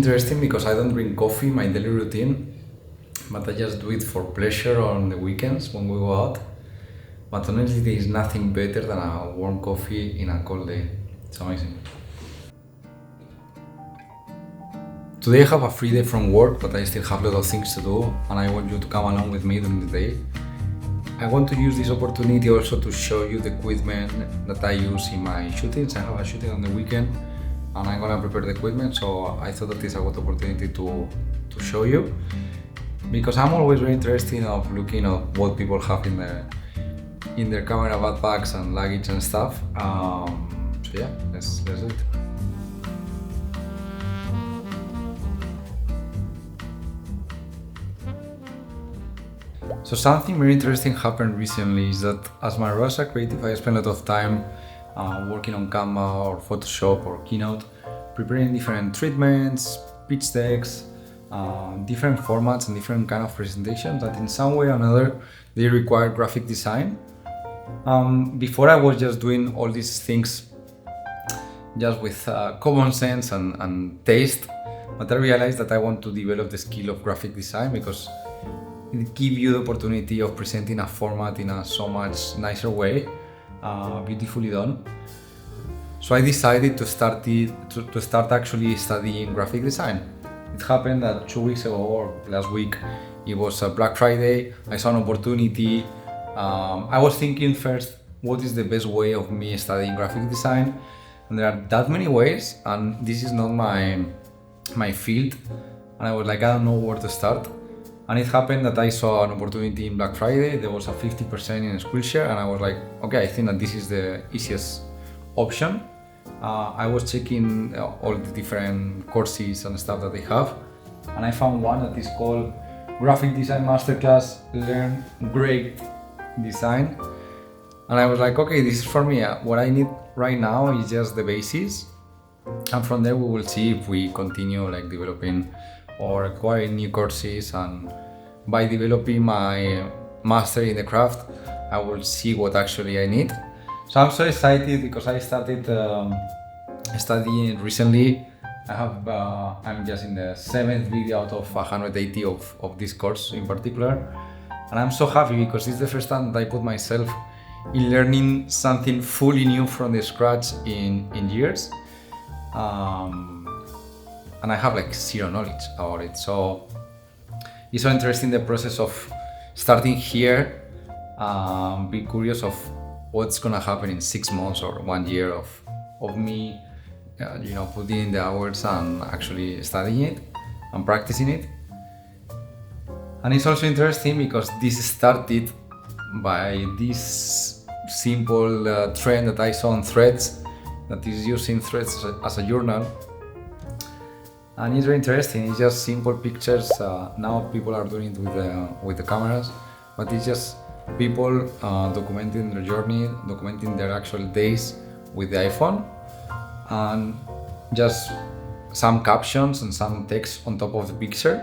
interesting because I don't drink coffee in my daily routine, but I just do it for pleasure on the weekends when we go out. But honestly, there is nothing better than a warm coffee in a cold day. It's amazing. Today I have a free day from work, but I still have a lot of things to do, and I want you to come along with me during the day. I want to use this opportunity also to show you the equipment that I use in my shootings. I have a shooting on the weekend, and I'm gonna prepare the equipment, so I thought that it's a good opportunity to show you, because I'm always very interested of looking at what people have in their camera backpacks and luggage and stuff. So yeah, let's do it. So something very interesting happened recently is that as my Rosa creative, I spend a lot of time working on Canva or Photoshop or Keynote, preparing different treatments, pitch decks, different formats and different kind of presentations that in some way or another they require graphic design. Before I was just doing all these things just with common sense and taste, but I realized that I want to develop the skill of graphic design because it gives you the opportunity of presenting a format in a so much nicer way, beautifully done. So I decided to start actually studying graphic design. It happened that 2 weeks ago or last week, it was Black Friday. I saw an opportunity. I was thinking first, what is the best way of me studying graphic design? And there are that many ways, and this is not my field. And I was like, I don't know where to start. And it happened that I saw an opportunity in Black Friday. There was a 50% in Skillshare, and I was like, okay, I think that this is the easiest option. I was checking all the different courses and stuff that they have, and I found one that is called Graphic Design Masterclass Learn Great Design. And I was like, okay, this is for me. What I need right now is just the basis, and from there we will see if we continue like developing or acquiring new courses, and by developing my master in the craft, I will see what actually I need. So I'm so excited because I started studying recently. I'm just in the 7th video out of 180 of this course in particular, and I'm so happy because it's the first time that I put myself in learning something fully new from the scratch in years. And I have like zero knowledge about it. So it's so interesting the process of starting here, be curious of what's gonna happen in 6 months or 1 year of me, putting in the hours and actually studying it and practicing it. And it's also interesting because this started by this simple trend that I saw on Threads, that is using Threads as a journal. And it's very interesting. It's just simple pictures. Now people are doing it with the cameras, but it's just people documenting their journey, documenting their actual days with the iPhone, and just some captions and some text on top of the picture.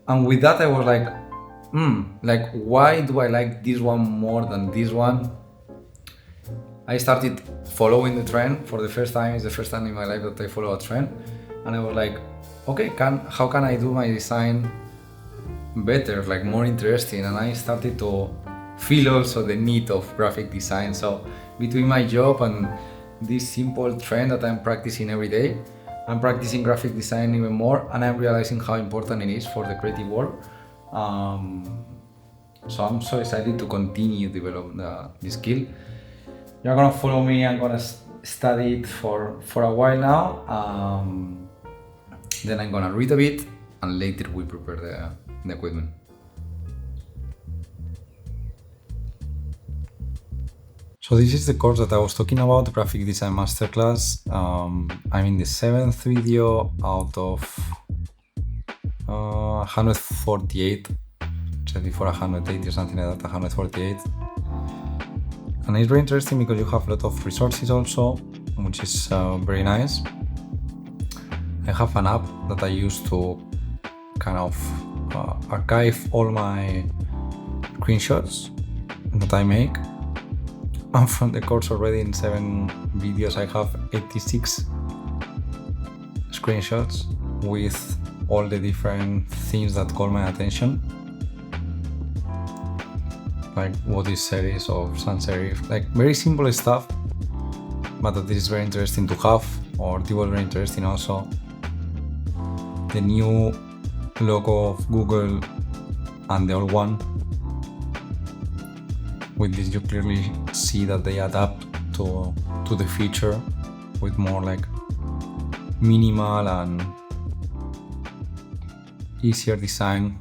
And with that, I was like, why do I like this one more than this one? I started following the trend for the first time. It's the first time in my life that I follow a trend, and I was like, okay, how can I do my design better, like more interesting? And I started to feel also the need of graphic design. So between my job and this simple trend that I'm practicing every day, I'm practicing graphic design even more, and I'm realizing how important it is for the creative world. So I'm so excited to continue develop the skill. You're gonna follow me. I'm gonna study it for a while now. Then I'm gonna read a bit, and later we prepare the equipment. So this is the course that I was talking about, the Graphic Design Masterclass. I'm in the 7th video out of 148. Check before 180 or something like that, 148. And it's very interesting because you have a lot of resources also, which is very nice. I have an app that I use to kind of archive all my screenshots that I make. And from the course already in 7 videos, I have 86 screenshots with all the different things that call my attention, like what is series of sans serif, like very simple stuff, but that is very interesting to have. Or it was very interesting also the new logo of Google and the old one. With this you clearly see that they adapt to the feature with more like minimal and easier design.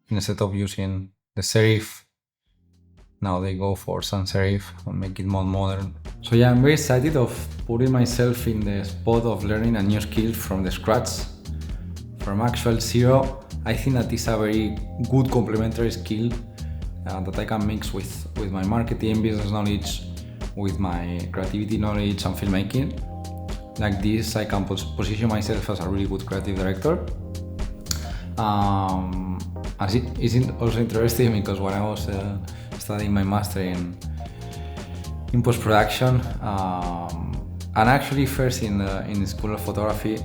Instead of using the serif, now they go for sans serif and make it more modern. So yeah, I'm very excited of putting myself in the spot of learning a new skill from the scratch, from actual zero. I think that is a very good complementary skill that I can mix with my marketing, business knowledge, with my creativity knowledge and filmmaking. Like this, I can position myself as a really good creative director. As it is also interesting because when I was studying my master in post-production, and actually first in the school of photography,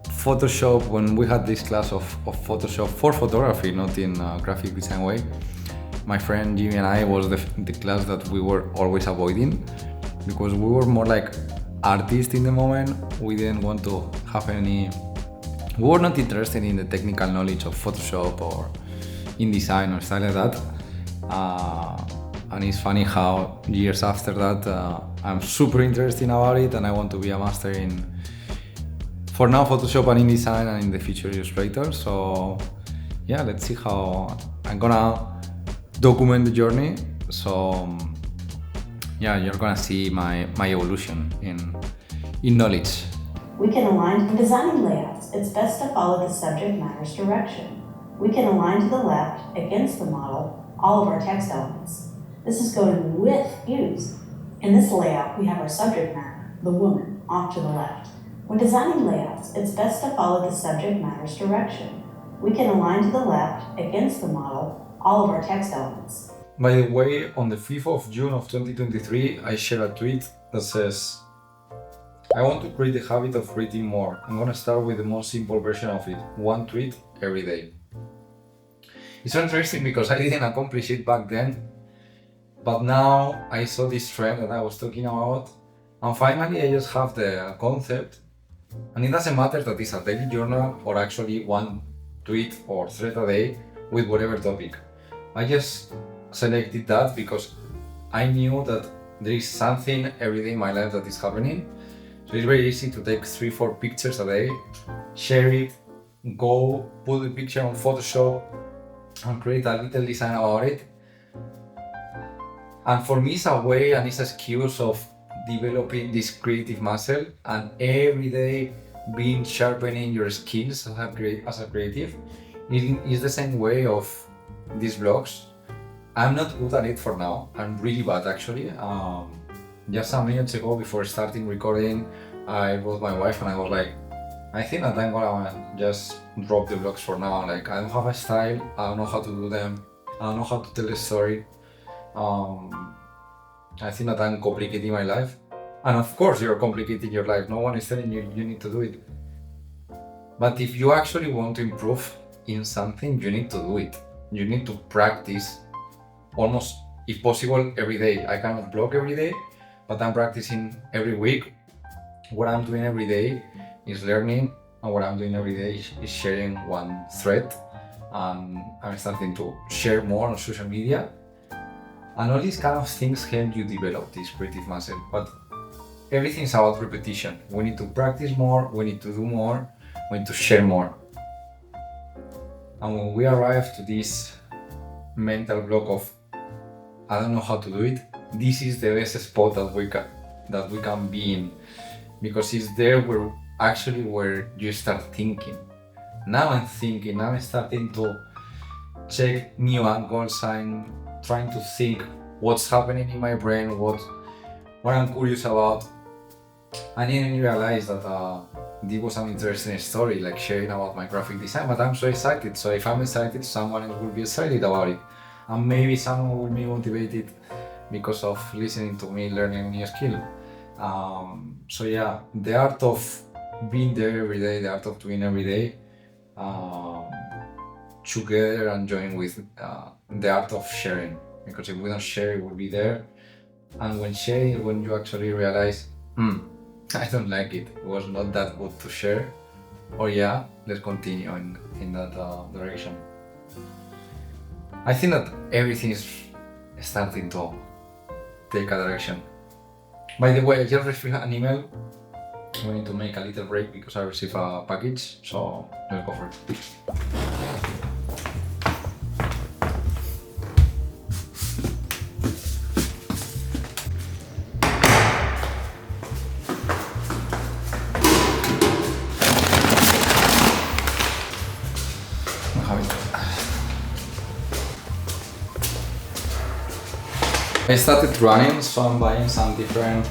Photoshop, when we had this class of Photoshop for photography, not in a graphic design way, my friend Jimmy and I was the class that we were always avoiding because we were more like artists in the moment. We didn't want to have we were not interested in the technical knowledge of Photoshop or InDesign or stuff like that. And it's funny how years after that, I'm super interested about it and I want to be a master in, for now, Photoshop and InDesign, and in the future Illustrator. So yeah, let's see how I'm gonna document the journey. So yeah, you're gonna see my evolution in knowledge. We can align when designing layouts. It's best to follow the subject matter's direction. We can align to the left against the model all of our text elements. This is going with hues. In this layout, we have our subject matter, the woman, off to the left. When designing layouts, it's best to follow the subject matter's direction. We can align to the left against the model all of our text elements. By the way, on the 5th of June of 2023, I shared a tweet that says, I want to create the habit of reading more. I'm gonna start with the most simple version of it, one tweet every day. It's so interesting because I didn't accomplish it back then, but now I saw this trend that I was talking about, and finally I just have the concept, and it doesn't matter that it's a daily journal or actually one tweet or thread a day with whatever topic. I just selected that because I knew that there is something every day in my life that is happening. So it's very easy to take 3-4 pictures a day, share it, go put the picture on Photoshop and create a little design about it. And for me it's a way and it's an excuse of developing this creative muscle and every day being sharpening your skills as a creative. It's the same way of these vlogs. I'm not good at it for now. I'm really bad actually. Just some minutes ago before starting recording, I wrote my wife and I was like, I think that I'm gonna just drop the vlogs for now. Like I don't have a style, I don't know how to do them, I don't know how to tell a story. I think that I'm complicating my life. And of course you're complicating your life, no one is telling you you need to do it. But if you actually want to improve in something, you need to do it. You need to practice almost, if possible, every day. I cannot vlog every day, but I'm practicing every week. What I'm doing every day is learning, and what I'm doing every day is sharing one thread. And I'm starting to share more on social media. And all these kind of things help you develop this creative muscle. But everything's about repetition. We need to practice more, we need to do more, we need to share more. And when we arrive to this mental block of I don't know how to do it, this is the best spot that we can be in, because it's there where you start thinking. Now I'm thinking, now I'm starting to check new angles, I'm trying to think what's happening in my brain, what I'm curious about. I didn't realize that this was an interesting story, like sharing about my graphic design, but I'm so excited. So if I'm excited, someone else will be excited about it. And maybe someone will be motivated because of listening to me learning a new skill. So yeah, the art of being there every day, the art of doing every day, together and join with the art of sharing. Because if we don't share, it will be there. And when sharing is when you actually realize, I don't like it. It was not that good to share. Or yeah, let's continue in that direction. I think that everything is starting to take a direction. By the way, I just received an email. We need to make a little break because I received a package, so let's go for it. I started running, so I'm buying some different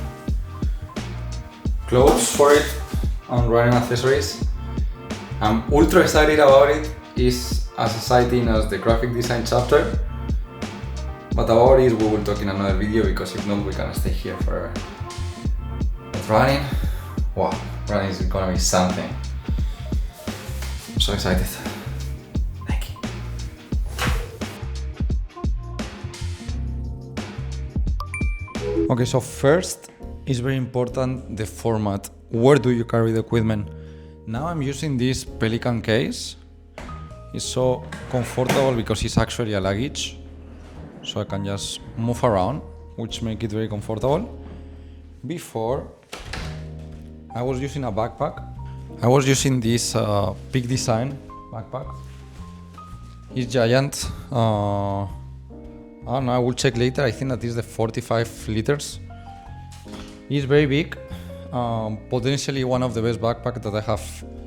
clothes for it and running accessories. I'm ultra excited about it. It's as exciting as the graphic design chapter, but about it we will talk in another video because if not we can stay here forever. But running, wow, running is gonna be something. I'm so excited. Okay, so first is very important the format. Where do you carry the equipment? Now I'm using this Pelican case. It's so comfortable because it's actually a luggage, so I can just move around, which make it very comfortable. Before, I was using a backpack. I was using this Peak Design backpack. It's giant. I don't know, I will check later. I think that is the 45 liters. It's very big. Potentially one of the best backpacks that I have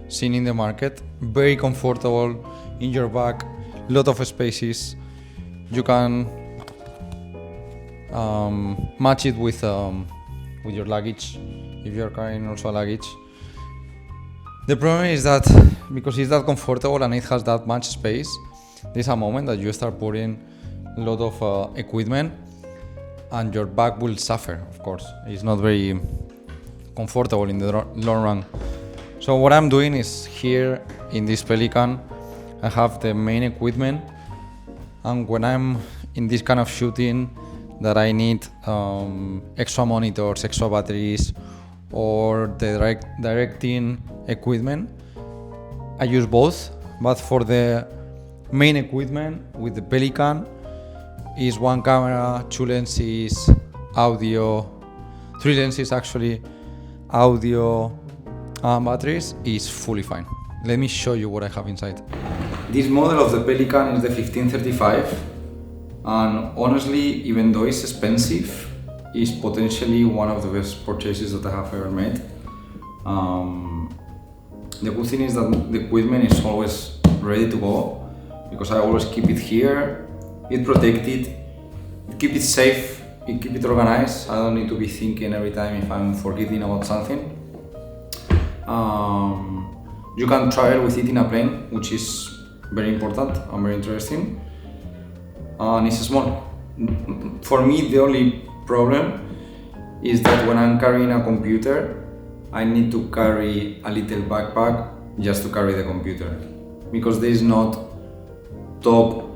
seen in the market. Very comfortable in your bag. Lot of spaces. You can match it with your luggage if you are carrying also a luggage. The problem is that because it's that comfortable and it has that much space, there's a moment that you start putting a lot of equipment and your back will suffer, of course. It's not very comfortable in the long run. So what I'm doing is here in this Pelican, I have the main equipment, and when I'm in this kind of shooting that I need extra monitors, extra batteries, or the directing equipment, I use both. But for the main equipment with the Pelican, is one camera, 2 lenses, audio, 3 lenses actually, audio, batteries is fully fine. Let me show you what I have inside. This model of the Pelican is the 1535, and honestly, even though it's expensive, it's potentially one of the best purchases that I have ever made. The good thing is that the equipment is always ready to go, because I always keep it here. It protected, keep it safe, it keep it organized. I don't need to be thinking every time if I'm forgetting about something. You can travel with it in a plane, which is very important and very interesting. And it's small. For me, the only problem is that when I'm carrying a computer, I need to carry a little backpack just to carry the computer, because there is not top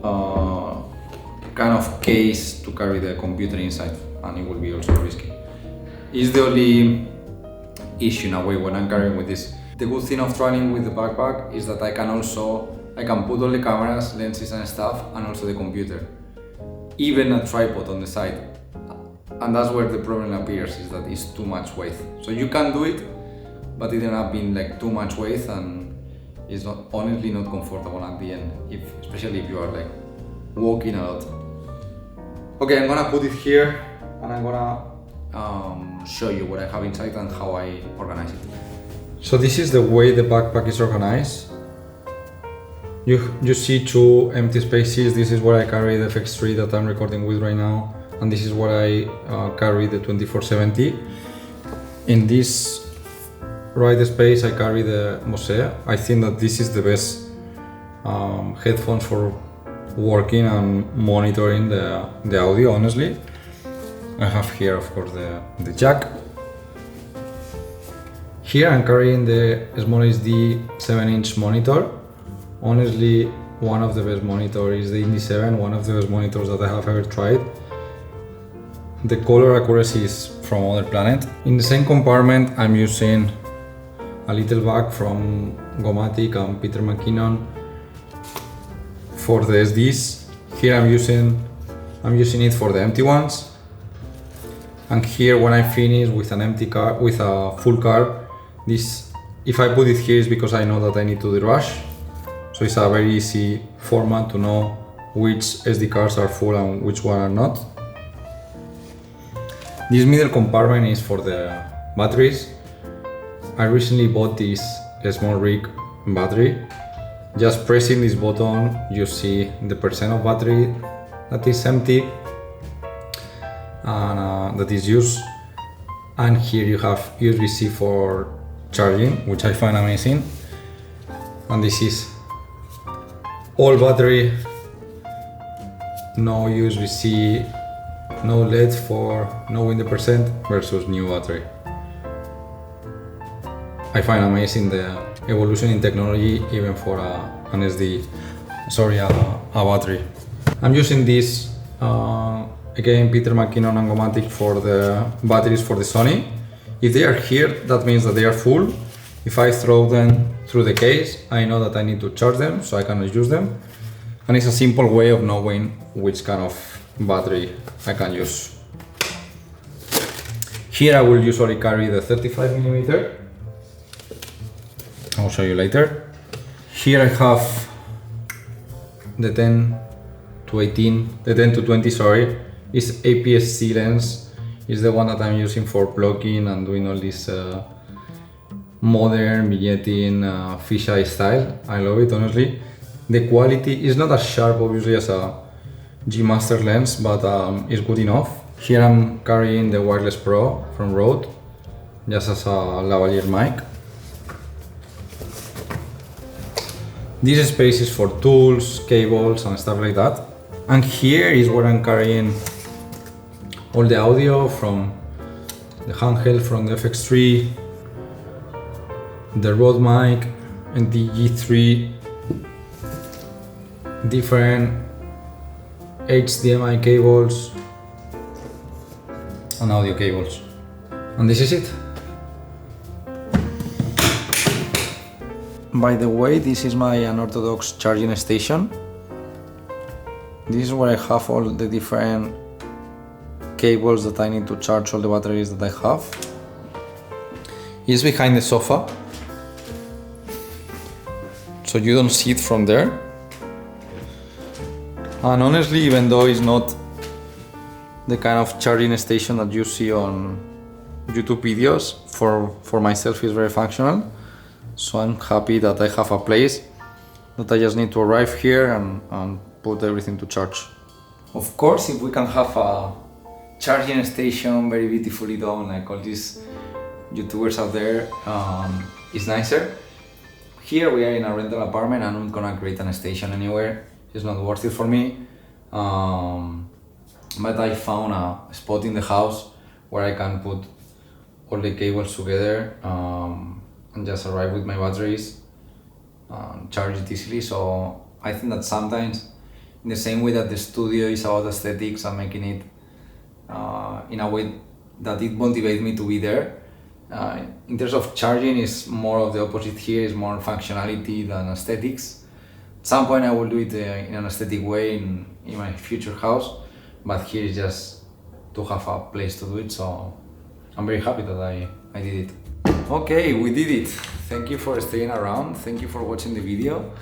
kind of case to carry the computer inside, and it will be also risky. It's the only issue in a way when I'm carrying with this. The good thing of traveling with the backpack is that I can put all the cameras, lenses and stuff, and also the computer, even a tripod on the side. And that's where the problem appears, is that it's too much weight. So you can do it, but it ends up being like too much weight, and it's honestly not comfortable at the end, especially if you are like walking a lot. Okay, I'm gonna put it here and I'm gonna show you what I have inside and how I organize it. So this is the way the backpack is organized. You see 2 empty spaces. This is where I carry the FX3 that I'm recording with right now, and this is where I carry the 2470. In this right space I carry the Bose. I think that this is the best headphones for working and monitoring the audio, honestly. I have here, of course, the jack. Here I'm carrying the Small HD 7-inch monitor. Honestly, one of the best monitors is the Indy 7, one of the best monitors that I have ever tried. The color accuracy is from other planet. In the same compartment, I'm using a little bag from Gomatic and Peter McKinnon for the SDs. Here I'm using it for the empty ones. And here, when I finish with an empty car, with a full car, this, if I put it here, is because I know that I need to derush. So it's a very easy format to know which SD cards are full and which one are not. This middle compartment is for the batteries. I recently bought this small rig battery. Just pressing this button, you see the percent of battery that is empty and that is used. And here you have USB-C for charging, which I find amazing. And this is all battery, no USB-C, no LED for knowing the percent versus new battery. I find amazing the evolution in technology even for a battery. I'm using this again, Peter McKinnon and Gomatic for the batteries for the Sony. If they are here, that means that they are full. If I throw them through the case, I know that I need to charge them, so I can use them. And it's a simple way of knowing which kind of battery I can use. Here I will usually carry the 35mm. I'll show you later. Here I have the 10 to 20, sorry, is APS-C lens. Is the one that I'm using for vlogging and doing all this modern vignetting fisheye style. I love it, honestly. The quality is not as sharp, obviously, as a G Master lens, but it's good enough. Here I'm carrying the Wireless Pro from Rode, just as a lavalier mic. This space is for tools, cables, and stuff like that. And here is where I'm carrying all the audio from the handheld from the FX3, the Rode mic, and the G3, different HDMI cables and audio cables. And this is it. By the way, this is my unorthodox charging station. This is where I have all the different cables that I need to charge all the batteries that I have. It's behind the sofa, so you don't see it from there. And honestly, even though it's not the kind of charging station that you see on YouTube videos, for myself it's very functional. So I'm happy that I have a place that I just need to arrive here and put everything to charge. Of course, if we can have a charging station very beautifully done, like all these YouTubers out there, it's nicer. Here we are in a rental apartment and I'm gonna create a station anywhere. It's not worth it for me. But I found a spot in the house where I can put all the cables together and just arrive with my batteries and charge it easily. So I think that sometimes, in the same way that the studio is about aesthetics and making it in a way that it motivates me to be there, in terms of charging is more of the opposite. Here is more functionality than aesthetics. At some point I will do it in an aesthetic way in my future house, but here is just to have a place to do it, so I'm very happy that I did it. Okay, we did it. Thank you for staying around, thank you for watching the video.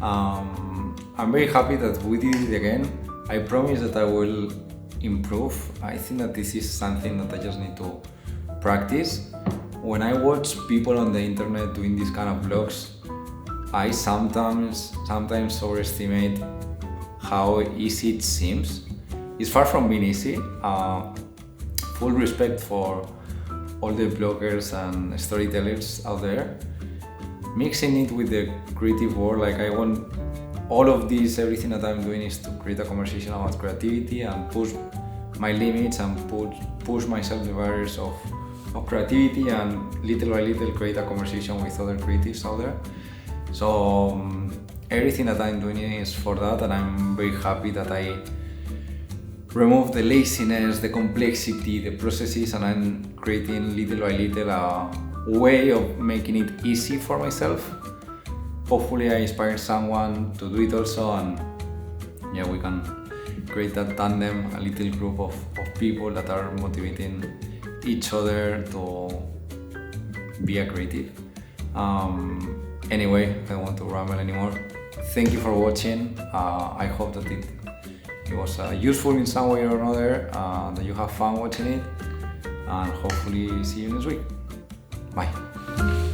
I'm very happy that we did it again. I promise that I will improve. I think that this is something that I just need to practice. When I watch people on the internet doing these kind of vlogs, I sometimes overestimate how easy it seems. It's far from being easy. Full respect for all the bloggers and storytellers out there. Mixing it with the creative world, like I want all of this, everything that I'm doing is to create a conversation about creativity and push my limits and push myself the barriers of of creativity and little by little create a conversation with other creatives out there. So everything that I'm doing is for that, and I'm very happy that I remove the laziness, the complexity, the processes, and I'm creating little by little a way of making it easy for myself. Hopefully I inspire someone to do it also, and yeah, we can create that tandem, a little group of people that are motivating each other to be a creative. Anyway, I don't want to ramble anymore. Thank you for watching. I hope that it was useful in some way or another, that you have fun watching it, and hopefully see you next week. Bye.